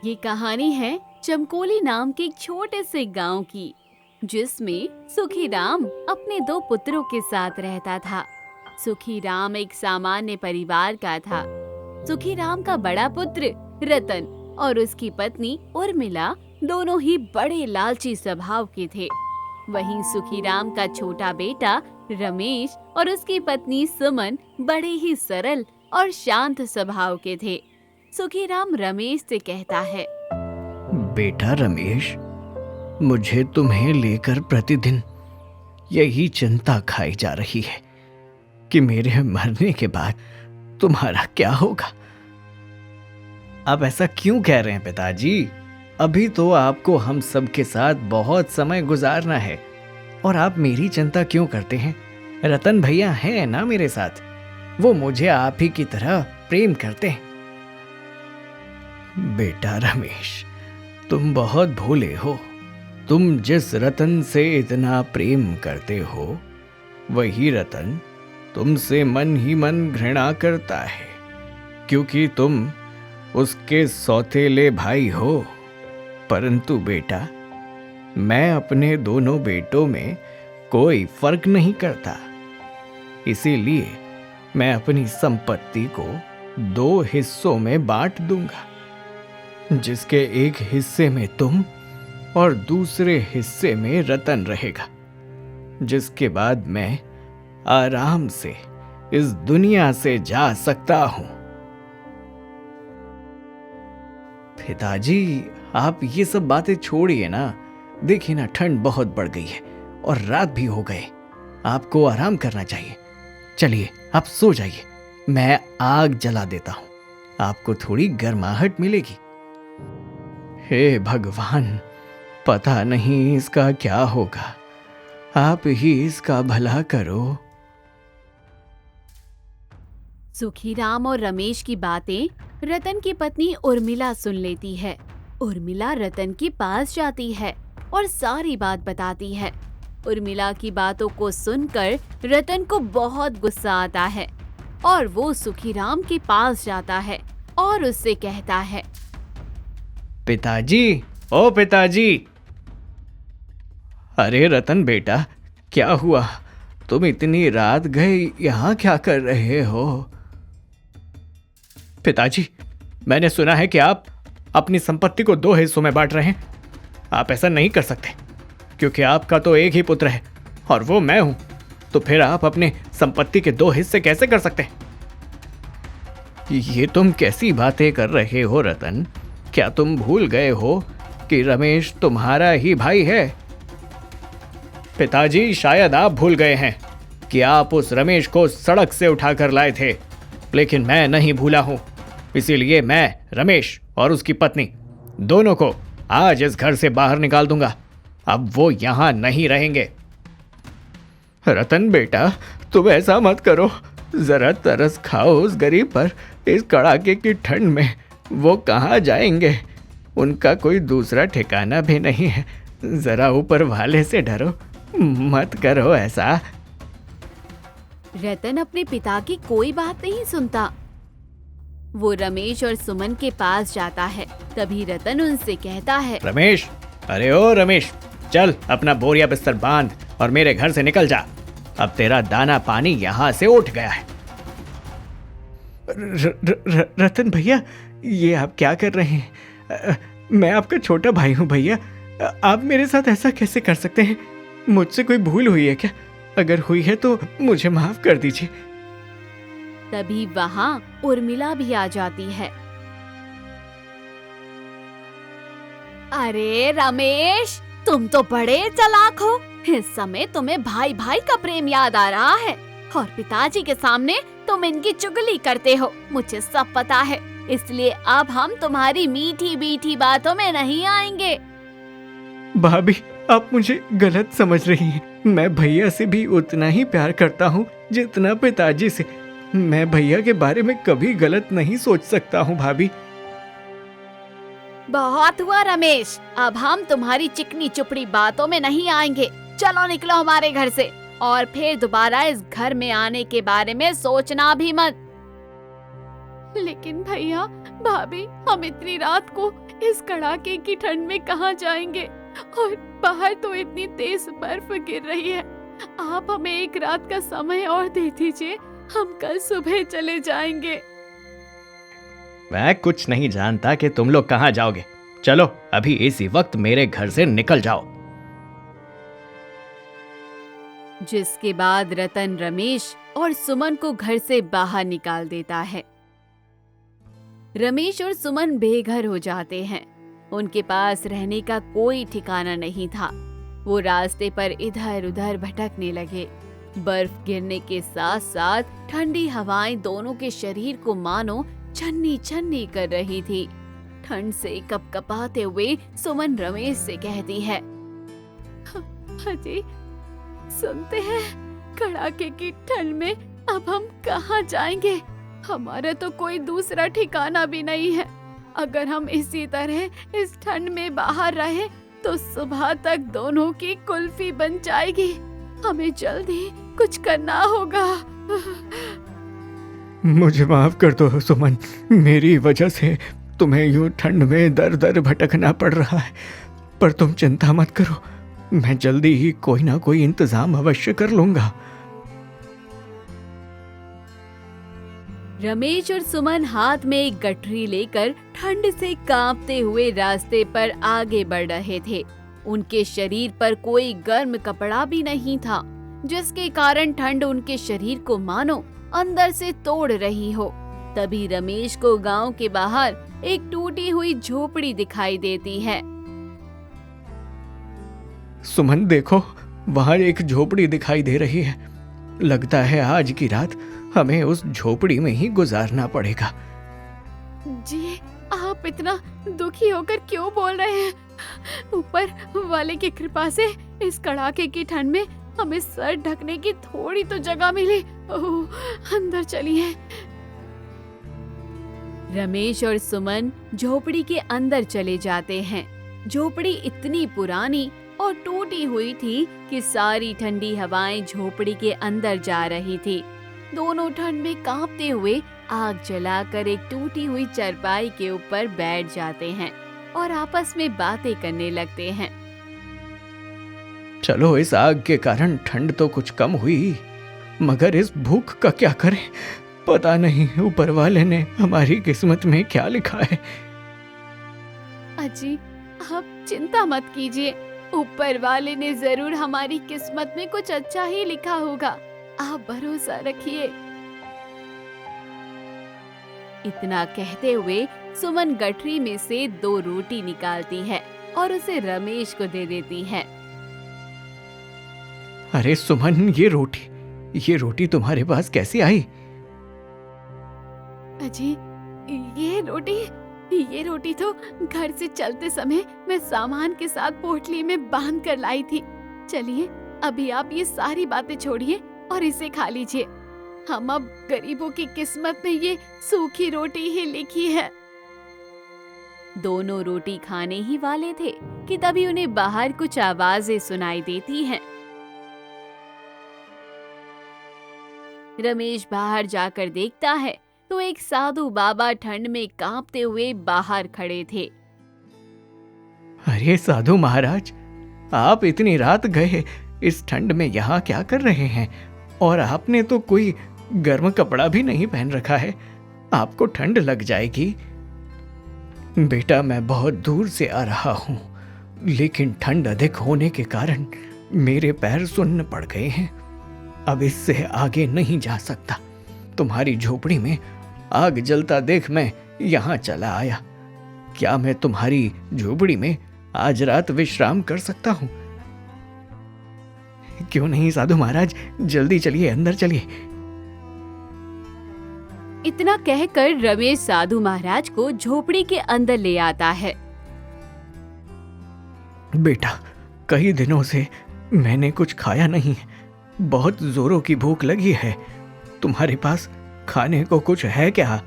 ये कहानी है चमकोली नाम के एक छोटे से गांव की, जिसमें सुखीराम अपने दो पुत्रों के साथ रहता था। सुखीराम एक सामान्य परिवार का था। सुखीराम का बड़ा पुत्र रतन और उसकी पत्नी उर्मिला दोनों ही बड़े लालची स्वभाव के थे। वहीं सुखीराम का छोटा बेटा रमेश और उसकी पत्नी सुमन बड़े ही सरल और शांत स्वभाव के थे। सुखीराम रमेश से कहता है, बेटा रमेश, मुझे तुम्हें लेकर प्रतिदिन यही चिंता खाई जा रही है कि मेरे मरने के बाद तुम्हारा क्या होगा। आप ऐसा क्यों कह रहे हैं पिताजी? अभी तो आपको हम सबके साथ बहुत समय गुजारना है और आप मेरी चिंता क्यों करते हैं? रतन भैया हैं ना मेरे साथ, वो मुझे आप ही की तरह प्रेम करते हैं। बेटा रमेश, तुम बहुत भोले हो। तुम जिस रतन से इतना प्रेम करते हो, वही रतन तुमसे मन ही मन घृणा करता है, क्योंकि तुम उसके सौतेले भाई हो। परंतु बेटा, मैं अपने दोनों बेटों में कोई फर्क नहीं करता। इसीलिए मैं अपनी संपत्ति को 2 हिस्सों में बांट दूंगा, जिसके एक हिस्से में तुम और दूसरे हिस्से में रतन रहेगा, जिसके बाद मैं आराम से इस दुनिया से जा सकता हूं। पिताजी, आप ये सब बातें छोड़िए ना। देखिए ना, ठंड बहुत बढ़ गई है और रात भी हो गए। आपको आराम करना चाहिए। चलिए, आप सो जाइए। मैं आग जला देता हूं, आपको थोड़ी गर्माहट मिलेगी। हे भगवान, पता नहीं इसका क्या होगा। आप ही इसका भला करो। सुखीराम और रमेश की बातें रतन की पत्नी उर्मिला सुन लेती है। उर्मिला रतन के पास जाती है और सारी बात बताती है। उर्मिला की बातों को सुनकर रतन को बहुत गुस्सा आता है और वो सुखीराम के पास जाता है और उससे कहता है, पिताजी, ओ पिताजी। अरे रतन बेटा, क्या हुआ? तुम इतनी रात गए यहाँ क्या कर रहे हो? पिताजी, मैंने सुना है कि आप अपनी संपत्ति को 2 हिस्सों में बांट रहे हैं। आप ऐसा नहीं कर सकते, क्योंकि आपका तो एक ही पुत्र है और वो मैं हूं। तो फिर आप अपने संपत्ति के 2 हिस्से कैसे कर सकते हैं? ये तुम कैसी बातें कर रहे हो रतन? क्या तुम भूल गए हो कि रमेश तुम्हारा ही भाई है? पिताजी, शायद आप भूल गए हैं कि आप उस रमेश को सड़क से उठाकर लाए थे, लेकिन मैं नहीं भूला हूं। इसीलिए मैं रमेश और उसकी पत्नी दोनों को आज इस घर से बाहर निकाल दूंगा। अब वो यहां नहीं रहेंगे। रतन बेटा, तुम ऐसा मत करो। जरा तरस खाओ उस गरीब पर। इस कड़ाके की ठंड में वो कहाँ जाएंगे? उनका कोई दूसरा ठिकाना भी नहीं है। जरा ऊपर वाले से डरो, मत करो ऐसा। रतन अपने पिता की कोई बात नहीं सुनता। वो रमेश और सुमन के पास जाता है। तभी रतन उनसे कहता है, रमेश, अरे ओ रमेश, चल अपना बोरिया बिस्तर बांध और मेरे घर से निकल जा। अब तेरा दाना पानी यहाँ से उठ गया है। रतन भैया, ये आप क्या कर रहे हैं? मैं आपका छोटा भाई हूँ भैया। आप मेरे साथ ऐसा कैसे कर सकते हैं? मुझसे कोई भूल हुई है क्या? अगर हुई है तो मुझे माफ कर दीजिए। तभी वहाँ उर्मिला भी आ जाती है। अरे रमेश, तुम तो बड़े चालाक हो। इस समय तुम्हें भाई भाई का प्रेम याद आ रहा है और पिताजी के सामने तुम इनकी चुगली करते हो। मुझे सब पता है, इसलिए अब हम तुम्हारी मीठी मीठी बातों में नहीं आएंगे। भाभी, आप मुझे गलत समझ रही हैं। मैं भैया से भी उतना ही प्यार करता हूँ जितना पिताजी से। मैं भैया के बारे में कभी गलत नहीं सोच सकता हूँ भाभी। बहुत हुआ रमेश, अब हम तुम्हारी चिकनी चुपड़ी बातों में नहीं आएंगे। चलो निकलो हमारे घर से और फिर दोबारा इस घर में आने के बारे में सोचना भी मत। लेकिन भैया, भाभी, हम इतनी रात को इस कड़ाके की ठंड में कहाँ जाएंगे? और बाहर तो इतनी तेज बर्फ गिर रही है। आप हमें एक रात का समय और दे दीजिए, हम कल सुबह चले जाएंगे। मैं कुछ नहीं जानता कि तुम लोग कहाँ जाओगे। चलो अभी इसी वक्त मेरे घर से निकल जाओ। जिसके बाद रतन रमेश और सुमन को घर से बाहर निकाल देता है। रमेश और सुमन बेघर हो जाते हैं। उनके पास रहने का कोई ठिकाना नहीं था। वो रास्ते पर इधर उधर भटकने लगे। बर्फ गिरने के साथ साथ ठंडी हवाएं दोनों के शरीर को मानो छन्नी छन्नी कर रही थी। ठंड से कपकपाते हुए सुमन रमेश से कहती है, अजी सुनते हैं, कड़ाके की ठंड में अब हम कहाँ जाएंगे? हमारा तो कोई दूसरा ठिकाना भी नहीं है। अगर हम इसी तरह इस ठंड में बाहर रहे तो सुबह तक दोनों की कुल्फी बन जाएगी। हमें जल्दी कुछ करना होगा। मुझे माफ कर दो सुमन, मेरी वजह से तुम्हें यूं ठंड में दर दर भटकना पड़ रहा है। पर तुम चिंता मत करो, मैं जल्दी ही कोई ना कोई इंतजाम अवश्य कर लूंगा। रमेश और सुमन हाथ में एक गठरी लेकर ठंड से कांपते हुए रास्ते पर आगे बढ़ रहे थे। उनके शरीर पर कोई गर्म कपड़ा भी नहीं था, जिसके कारण ठंड उनके शरीर को मानो अंदर से तोड़ रही हो। तभी रमेश को गांव के बाहर एक टूटी हुई झोपड़ी दिखाई देती है। सुमन देखो, वहां एक झोपड़ी दिखाई दे रही है। लगता है आज की रात हमें उस झोपड़ी में ही गुजारना पड़ेगा। जी, आप इतना दुखी होकर क्यों बोल रहे हैं? ऊपर वाले की कृपा से इस कड़ाके की ठंड में हमें सर ढकने की थोड़ी तो जगह मिली। ओह, अंदर चलिए। रमेश और सुमन झोपड़ी के अंदर चले जाते हैं। झोपड़ी इतनी पुरानी और टूटी हुई थी कि सारी ठंडी हवाएं झोपड़ी के अंदर जा रही थी। दोनों ठंड में कांपते हुए आग जलाकर एक टूटी हुई चारपाई के ऊपर बैठ जाते हैं और आपस में बातें करने लगते हैं। चलो, इस आग के कारण ठंड तो कुछ कम हुई, मगर इस भूख का क्या करें? पता नहीं ऊपर वाले ने हमारी किस्मत में क्या लिखा है। अजी, आप चिंता मत कीजिए, ऊपर वाले ने जरूर हमारी किस्मत में कुछ अच्छा ही लिखा होगा। आप भरोसा रखिए। इतना कहते हुए सुमन गठरी में से 2 रोटी निकालती है और उसे रमेश को दे देती है। अरे सुमन, ये रोटी तुम्हारे पास कैसे आई? अजी, ये रोटी तो घर से चलते समय मैं सामान के साथ पोटली में बांध कर लाई थी। चलिए, अभी आप ये सारी बातें छोड़िए और इसे खा लीजिए। हम अब गरीबों की किस्मत में ये सूखी रोटी ही लिखी है। दोनों रोटी खाने ही वाले थे कि तभी उन्हें बाहर कुछ आवाजें सुनाई देती हैं। रमेश बाहर जाकर देखता है तो एक साधु बाबा ठंड में कांपते हुए बाहर खड़े थे। अरे साधु महाराज, आप इतनी रात गए इस ठंड में यहाँ क्या कर रहे हैं? और आपने तो कोई गर्म कपड़ा भी नहीं पहन रखा है, आपको ठंड लग जाएगी। बेटा, मैं बहुत दूर से आ रहा हूँ, लेकिन ठंड अधिक होने के कारण मेरे पैर सुन्न पड़ गए हैं। अब इससे आगे नहीं जा सकता। तुम्हारी झोपड़ी में आग जलता देख मैं यहाँ चला आया। क्या मैं तुम्हारी झोपड़ी में आज रात विश्राम कर सकता हूँ? क्यों नहीं साधु महाराज, जल्दी चलिए, अंदर चलिए। इतना कहकर रमेश साधु महाराज को झोपड़ी के अंदर ले आता है। बेटा, कई दिनों से मैंने कुछ खाया नहीं है, बहुत जोरों की भूख लगी है। तुम्हारे पास खाने को कुछ है क्या?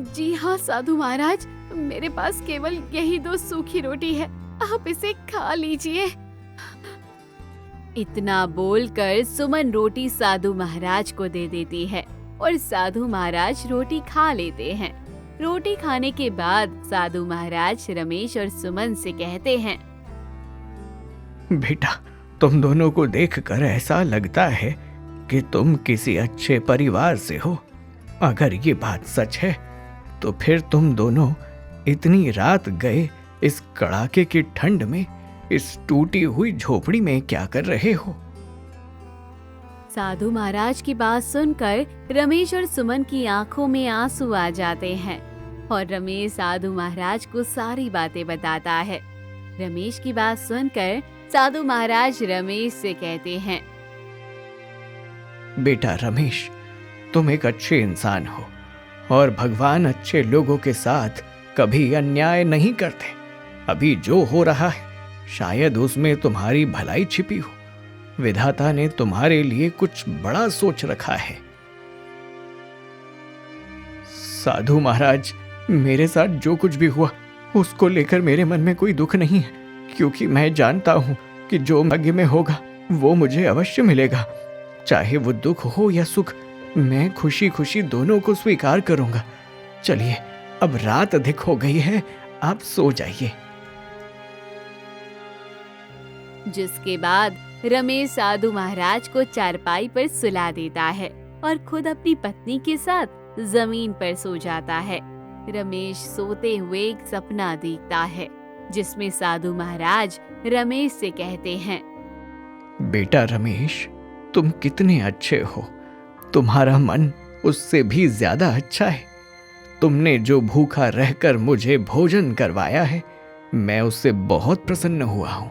जी हाँ साधु महाराज, मेरे पास केवल यही 2 सूखी रोटी है, आप इसे खा लीजिए। इतना बोलकर सुमन रोटी साधु महाराज को दे देती है और साधु महाराज रोटी खा लेते हैं। रोटी खाने के बाद साधु महाराज रमेश और सुमन से कहते हैं, बेटा, तुम दोनों को देखकर ऐसा लगता है कि तुम किसी अच्छे परिवार से हो। अगर ये बात सच है तो फिर तुम दोनों इतनी रात गए इस कड़ाके की ठंड में इस टूटी हुई झोपड़ी में क्या कर रहे हो? साधु महाराज की बात सुनकर रमेश और सुमन की आंखों में आंसू आ जाते हैं और रमेश साधु महाराज को सारी बातें बताता है। रमेश की बात सुनकर साधु महाराज रमेश से कहते हैं, बेटा रमेश, तुम एक अच्छे इंसान हो और भगवान अच्छे लोगों के साथ कभी अन्याय नहीं करते। अभी जो हो रहा है शायद उसमें तुम्हारी भलाई छिपी हो। विधाता ने तुम्हारे लिए कुछ बड़ा सोच रखा है। साधु महाराज, मेरे साथ जो कुछ भी हुआ उसको लेकर मेरे मन में कोई दुख नहीं है, क्योंकि मैं जानता हूं कि जो भाग्य में होगा वो मुझे अवश्य मिलेगा। चाहे वो दुख हो या सुख, मैं खुशी खुशी दोनों को स्वीकार करूंगा। चलिए, अब रात अधिक हो गई है, आप सो जाइए। जिसके बाद रमेश साधु महाराज को चारपाई पर सुला देता है और खुद अपनी पत्नी के साथ जमीन पर सो जाता है। रमेश सोते हुए एक सपना देखता है जिसमें साधु महाराज रमेश से कहते हैं, बेटा रमेश, तुम कितने अच्छे हो। तुम्हारा मन उससे भी ज्यादा अच्छा है। तुमने जो भूखा रहकर मुझे भोजन करवाया है, मैं उससे बहुत प्रसन्न हुआ हूं।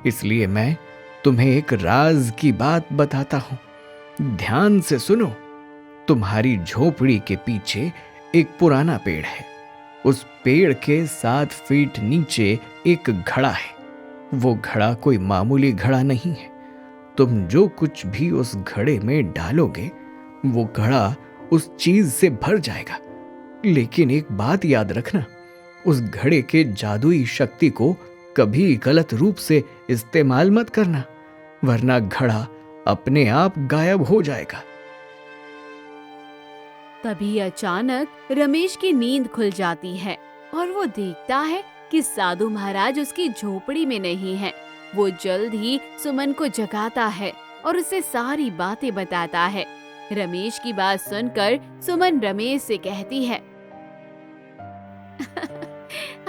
इसलिए मैं तुम्हें एक राज की बात बताता हूं। ध्यान से सुनो। तुम्हारी झोपड़ी के पीछे एक पुराना पेड़ है। उस पेड़ के 7 फीट नीचे एक घड़ा है। वो घड़ा कोई मामूली घड़ा नहीं है। तुम जो कुछ भी उस घड़े में डालोगे वो घड़ा उस चीज से भर जाएगा। लेकिन एक बात याद रखना, उस घड़े के जादुई शक्ति को कभी गलत रूप से इस्तेमाल मत करना, वरना घड़ा अपने आप गायब हो जाएगा। तभी अचानक रमेश की नींद खुल जाती है और वो देखता है कि साधु महाराज उसकी झोपड़ी में नहीं है। वो जल्द ही सुमन को जगाता है और उसे सारी बातें बताता है। रमेश की बात सुनकर सुमन रमेश से कहती है,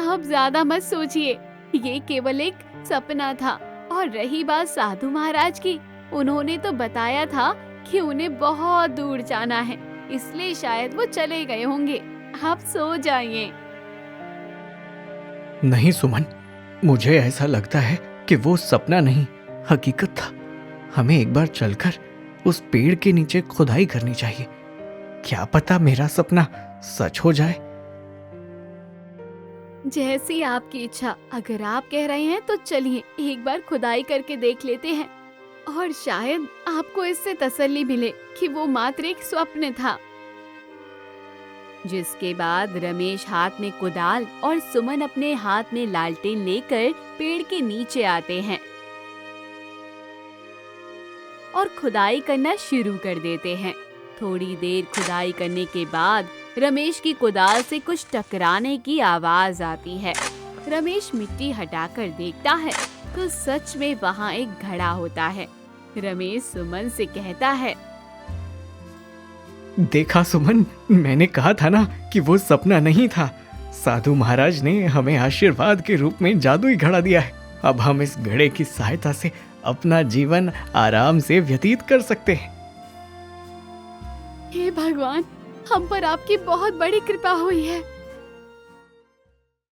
आप ज्यादा मत सोचिए, ये केवल एक सपना था। और रही बात साधु महाराज की, उन्होंने तो बताया था कि उन्हें बहुत दूर जाना है, इसलिए शायद वो चले गए होंगे। आप सो जाइए। नहीं सुमन, मुझे ऐसा लगता है कि वो सपना नहीं, हकीकत था। हमें एक बार चलकर उस पेड़ के नीचे खुदाई करनी चाहिए। क्या पता मेरा सपना सच हो जाए। जैसी आपकी इच्छा, अगर आप कह रहे हैं तो चलिए एक बार खुदाई करके देख लेते हैं और शायद आपको इससे तसल्ली मिले कि वो मात्र एक स्वप्न था। जिसके बाद रमेश हाथ में कुदाल और सुमन अपने हाथ में लालटेन लेकर पेड़ के नीचे आते हैं और खुदाई करना शुरू कर देते हैं। थोड़ी देर खुदाई करने के बाद रमेश की कुदाल से कुछ टकराने की आवाज आती है। रमेश मिट्टी हटाकर देखता है तो सच में वहाँ एक घड़ा होता है। रमेश सुमन से कहता है, देखा सुमन, मैंने कहा था ना कि वो सपना नहीं था। साधु महाराज ने हमें आशीर्वाद के रूप में जादुई घड़ा दिया है। अब हम इस घड़े की सहायता से अपना जीवन आराम से व्यतीत कर सकते हैं। हे भगवान, हम पर आपकी बहुत बड़ी कृपा हुई है।